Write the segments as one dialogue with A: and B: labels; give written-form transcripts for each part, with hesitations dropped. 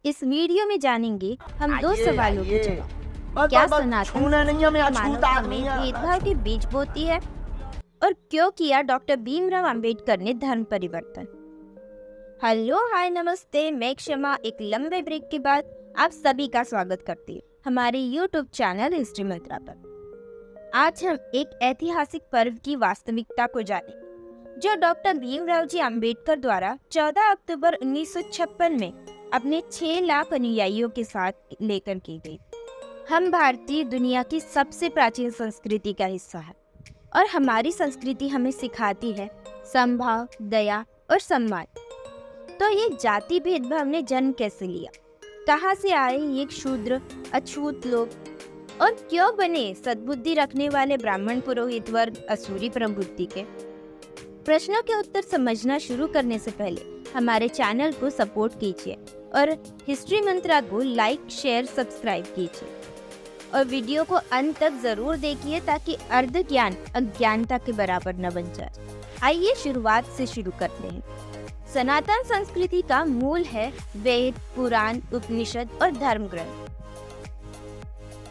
A: इस वीडियो में जानेंगे हम दो सवालों के जवाब। क्या सनातन मानवता में भेदभाव के बीज बोती है और क्यों किया डॉक्टर भीमराव अंबेडकर ने धर्म परिवर्तन। हेलो हाय नमस्ते, मैं क्षमा एक लंबे ब्रेक के बाद आप सभी का स्वागत करती हूँ हमारे YouTube चैनल हिस्ट्री मंत्रा पर। आज हम एक ऐतिहासिक पर्व की वास्तविकता को जानेंगे जो डॉक्टर भीमराव जी अंबेडकर द्वारा 14 अक्टूबर 1956 में अपने 6 लाख अनुयायियों के साथ लेकर की गई। हम भारतीय दुनिया की सबसे प्राचीन संस्कृति का हिस्सा है और हमारी संस्कृति हमें सिखाती है समभाव, दया और सम्मान। तो ये जाति भेदभाव ने जन्म कैसे लिया, कहाँ से आए ये शूद्र अछूत लोग और क्यों बने सद्बुद्धि रखने वाले ब्राह्मण पुरोहित वर्ग असुरी प्रवृत्ति के। प्रश्नों के उत्तर समझना शुरू करने से पहले हमारे चैनल को सपोर्ट कीजिए और हिस्ट्री मंत्रा को लाइक, शेयर, सब्सक्राइब कीजिए और वीडियो को अंत तक जरूर देखिए ताकि अर्ध ज्ञान अज्ञानता के बराबर न बन जाए। आइए शुरुआत से शुरू करते हैं। सनातन संस्कृति का मूल है वेद, पुराण, उपनिषद और धर्म ग्रंथ।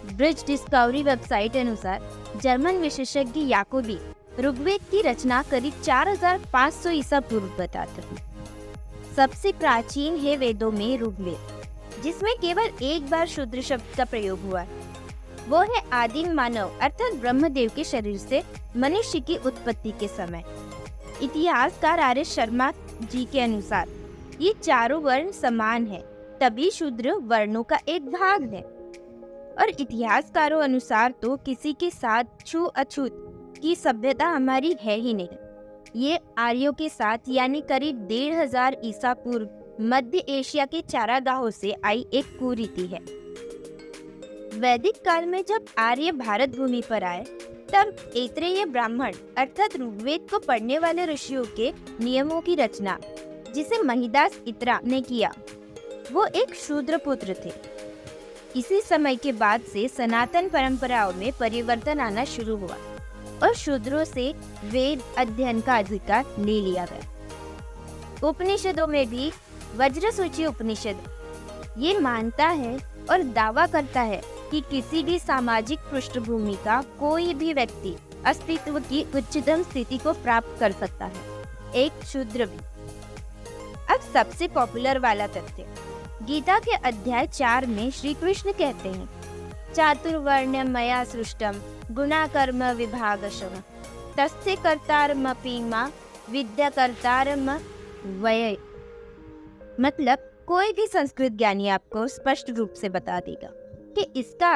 A: ब्रिज डिस्कवरी वेबसाइट अनुसार जर्मन विशेषज्ञ याकोबी ऋग्वेद की रचना करीब 4500 ईसा पूर्व बताते हैं। सबसे प्राचीन है वेदों में ऋग्वेद, जिसमें केवल एक बार शूद्र शब्द का प्रयोग हुआ है। वो है आदिम मानव अर्थात ब्रह्मदेव के शरीर से मनुष्य की उत्पत्ति के समय। इतिहासकार आर्य शर्मा जी के अनुसार ये चारों वर्ण समान है, तभी शूद्र वर्णों का एक भाग है। और इतिहासकारों अनुसार तो किसी के साथ छू अछूत की सभ्यता हमारी है ही नहीं। ये आर्यों के साथ यानी करीब 1500 ईसा पूर्व मध्य एशिया के चारागाहों से आई एक कुरीति है। वैदिक काल में जब आर्य भारत भूमि पर आए तब ऐत्रेय ब्राह्मण अर्थात ऋग्वेद को पढ़ने वाले ऋषियों के नियमों की रचना, जिसे महिदास इत्रा ने किया, वो एक शूद्र पुत्र थे। इसी समय के बाद से सनातन परंपराओं में परिवर्तन आना शुरू हुआ और शूद्रों से वेद अध्ययन का अधिकार ले लिया गया। उपनिषदों में भी वज्रसूची उपनिषद ये मानता है और दावा करता है कि किसी भी सामाजिक पृष्ठभूमि का कोई भी व्यक्ति अस्तित्व की उच्चतम स्थिति को प्राप्त कर सकता है, एक शूद्र भी। अब सबसे पॉपुलर वाला तथ्य, गीता के अध्याय 4 में श्री कृष्ण कहते हैं, चातुर्वर्ण्य मया सृष्टम गुणा कर्म विभागशः तस्य कर्तारमपि मां विद्या कर्तारम वय। मतलब कोई भी संस्कृत ज्ञानी आपको स्पष्ट रूप से बता देगा कि इसका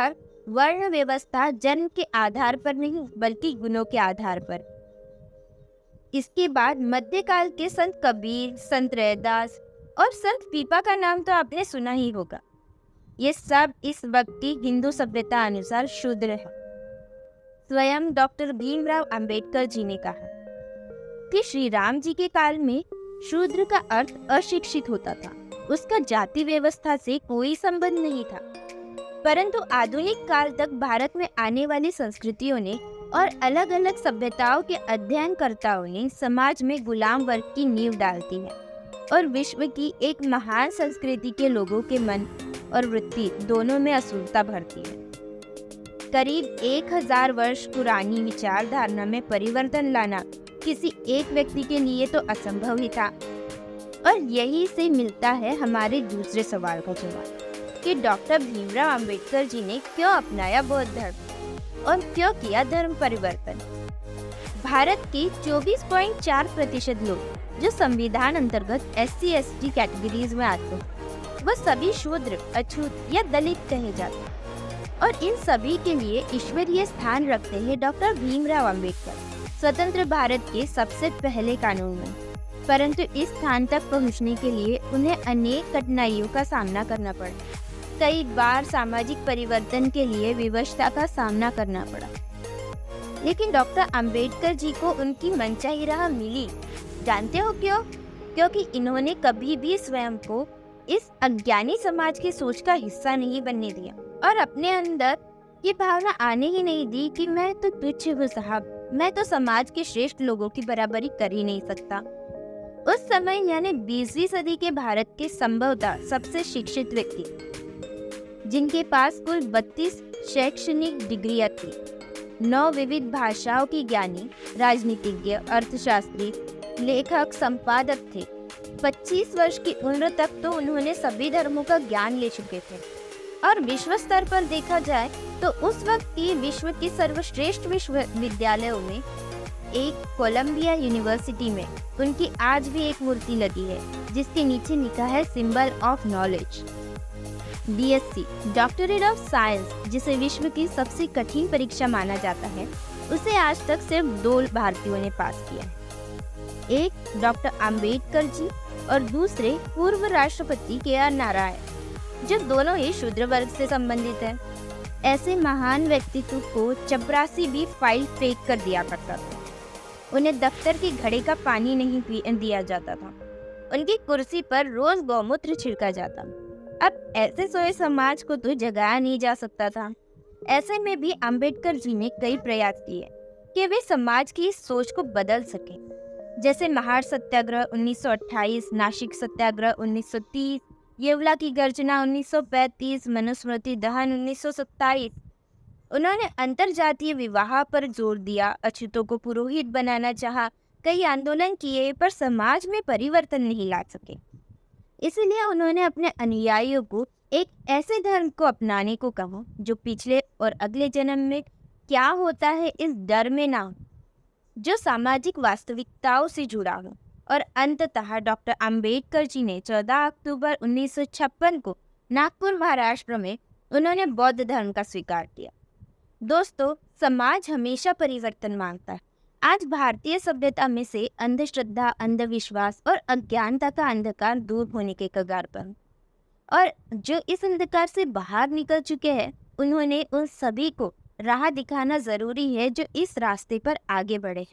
A: वर्ण व्यवस्था जन्म के आधार पर नहीं बल्कि गुणों के आधार पर। इसके बाद मध्यकाल के संत कबीर, संत रैदास और संत पीपा का नाम तो आपने सुना ही होगा। ये सब इस वक्त की हिंदू सभ्यता अनुसार शूद्र है। स्वयं डॉक्टर भीमराव अंबेडकर जी ने कहा कि श्री राम जी के काल में शूद्र का अर्थ अशिक्षित होता था, उसका जाति व्यवस्था से कोई संबंध नहीं था। परंतु आधुनिक काल तक भारत में आने वाली संस्कृतियों ने और अलग अलग सभ्यताओं के अध्ययनकर्ताओं ने समाज में गुलाम वर्ग की नींव डाल दी है और विश्व की एक महान संस्कृति के लोगों के मन और वृत्ति दोनों में असुरता भरती है। करीब 1000 वर्ष पुरानी विचारधारा में परिवर्तन लाना किसी एक व्यक्ति के लिए तो असंभव ही था। और यही से मिलता है हमारे दूसरे सवाल का जवाब कि डॉक्टर भीमराव अंबेडकर जी ने क्यों अपनाया बौद्ध धर्म और क्यों किया धर्म परिवर्तन। भारत के 24.4% लोग जो संविधान अंतर्गत SC/ST कैटेगरीज में आते हैं, वह सभी शूद्र, अछूत या दलित कहे जाते हैं और इन सभी के लिए ईश्वरीय स्थान रखते हैं डॉक्टर भीमराव अंबेडकर, स्वतंत्र भारत के सबसे पहले कानून मंत्री। परंतु इस स्थान तक पहुंचने के लिए उन्हें अनेक कठिनाइयों का सामना करना पड़ा। कई बार सामाजिक परिवर्तन के लिए विवशता का सामना करना पड़ा, लेकिन डॉक्टर अंबेडकर जी को उनकी मनचाही राह मिली। जानते हो क्यों? क्योंकि इन्होंने कभी भी स्वयं को इस अज्ञानी समाज की सोच का हिस्सा नहीं बनने दिया और अपने अंदर ये भावना आने ही नहीं दी कि मैं तो तुच्छ हूँ साहब, मैं तो समाज के श्रेष्ठ लोगों की बराबरी कर ही नहीं सकता। उस समय यानी 20वीं सदी के भारत के संभवतः सबसे शिक्षित व्यक्ति, जिनके पास कुल 32 शैक्षणिक डिग्रियां थी, 9 विविध भाषाओं की ज्ञानी, राजनीतिज्ञ, अर्थशास्त्री, लेखक, संपादक थे। 25 वर्ष की उम्र तक तो उन्होंने सभी धर्मों का ज्ञान ले चुके थे। और विश्व स्तर पर देखा जाए तो उस वक्त की विश्व की सर्वश्रेष्ठ विश्वविद्यालयों में एक कोलंबिया यूनिवर्सिटी में उनकी आज भी एक मूर्ति लगी है, जिसके नीचे लिखा है symbol of knowledge. BSc doctorate of science, जिसे विश्व की सबसे कठिन परीक्षा माना जाता है, उसे आज तक सिर्फ 2 भारतीयों ने पास किया है। एक डॉक्टर अंबेडकर जी और दूसरे पूर्व राष्ट्रपति के.आर. नारायण, जो दोनों ही शूद्र वर्ग से संबंधित है। ऐसे महान व्यक्तित्व को चपरासी भी फाइल फेंक कर दिया करता था। उन्हें दफ्तर की घड़े का पानी नहीं दिया जाता था। उनकी कुर्सी पर रोज गौमूत्र छिड़का जाता। अब ऐसे सोए समाज को तो जगाया नहीं जा सकता था। ऐसे में भी अंबेडकर जी ने कई प्रयास किए कि वे समाज की इस सोच को बदल सके, जैसे महार सत्याग्रह 1928, नासिक सत्याग्रह 1930, येवला की गर्जना 1935, मनुस्मृति दहन 1927। उन्होंने अंतरजातीय विवाह पर जोर दिया, अछूतों को पुरोहित बनाना चाहा, कई आंदोलन किए, पर समाज में परिवर्तन नहीं ला सके। इसलिए उन्होंने अपने अनुयायियों को एक ऐसे धर्म को अपनाने को कहा जो पिछले और अगले जन्म में क्या होता है इस डर में ना हो, जो सामाजिक वास्तविकताओं से जुड़ा हो। और अंततः डॉक्टर अंबेडकर जी ने 14 अक्टूबर 1956 को नागपुर, महाराष्ट्र में उन्होंने बौद्ध धर्म का स्वीकार किया। दोस्तों, समाज हमेशा परिवर्तन मांगता है। आज भारतीय सभ्यता में से अंधश्रद्धा, अंधविश्वास और अज्ञानता का अंधकार दूर होने के कगार पर, और जो इस अंधकार से बाहर निकल चुके हैं, उन्होंने उन सभी को राह दिखाना जरूरी है जो इस रास्ते पर आगे बढ़े।